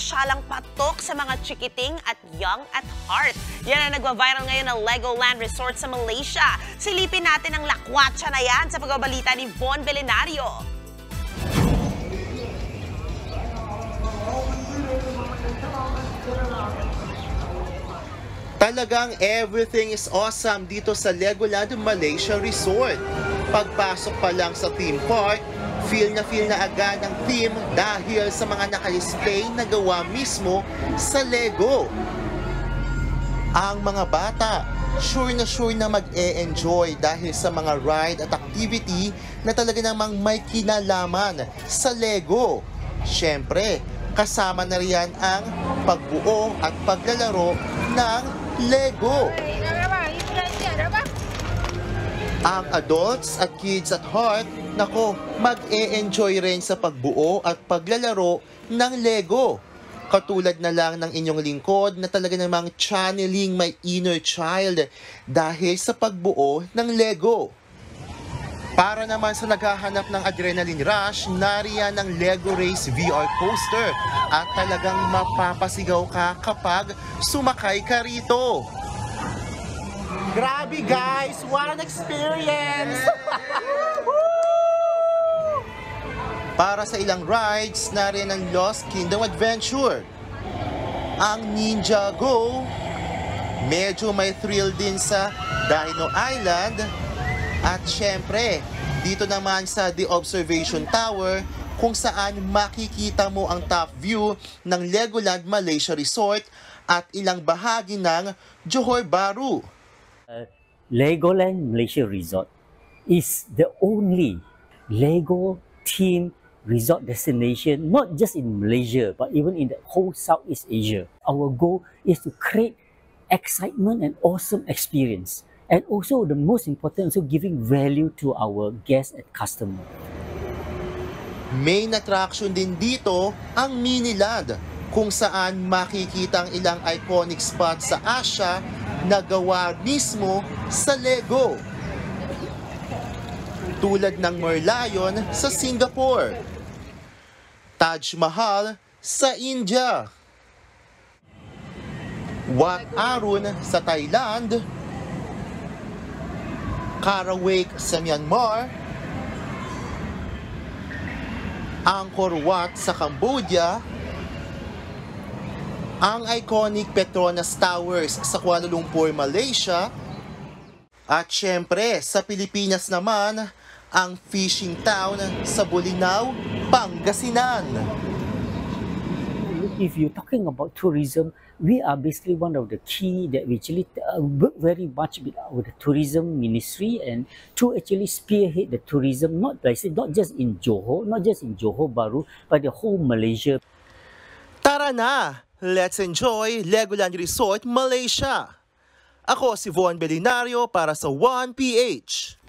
pasyalang patok sa mga chikiting at young at heart. Yan ang nagwa-viral ngayon ng Legoland Resort sa Malaysia. Silipin natin ang lakwatsa na yan sa pagbabalita ni Von Belenario. Talagang everything is awesome dito sa Legoland Malaysia Resort. Pagpasok pa lang sa theme park, feel na agad ang theme dahil sa mga naka-display na gawa mismo sa Lego. Ang mga bata, sure na mag-e-enjoy dahil sa mga ride at activity na talaga namang may kinalaman sa Lego. Siyempre, kasama na riyan ang pagbuo at paglalaro ng Lego. Ang adults at kids at heart, nako, mag-e-enjoy rin sa pagbuo at paglalaro ng Lego. Katulad na lang ng inyong lingkod na talaga namang channeling my inner child dahil sa pagbuo ng Lego. Para naman sa naghahanap ng adrenaline rush, nariyan ang Lego Race VR coaster at talagang mapapasigaw ka kapag sumakay ka rito. Grabe guys! What an experience! Para sa ilang rides, nariyan ang Lost Kingdom Adventure. Ang Ninja Go, medyo may thrill din sa Dino Island. At syempre, dito naman sa The Observation Tower, kung saan makikita mo ang top view ng Legoland Malaysia Resort at ilang bahagi ng Johor Bahru. Legoland Malaysia Resort is the only Lego team resort destination, not just in Malaysia, but even in the whole Southeast Asia. Our goal is to create excitement and awesome experience. And also, the most important, also giving value to our guests and customers. Main attraction din dito ang Miniland, kung saan makikita ang ilang iconic spots sa Asia na gawa mismo sa Lego. Tulad ng Merlion sa Singapore, Taj Mahal sa India, Wat Arun sa Thailand, Karawake sa Myanmar, Angkor Wat sa Cambodia, ang iconic Petronas Towers sa Kuala Lumpur, Malaysia, at syempre sa Pilipinas naman, ang fishing town sa Bolinao, Pangasinan. If you're talking about tourism, we are basically one of the key that we actually work very much with the tourism ministry and to actually spearhead the tourism, not just in Johor, not just in Johor Bahru, but the whole Malaysia. Tara na! Let's enjoy Legoland Resort Malaysia! Ako si Von Belenario para sa 1PH.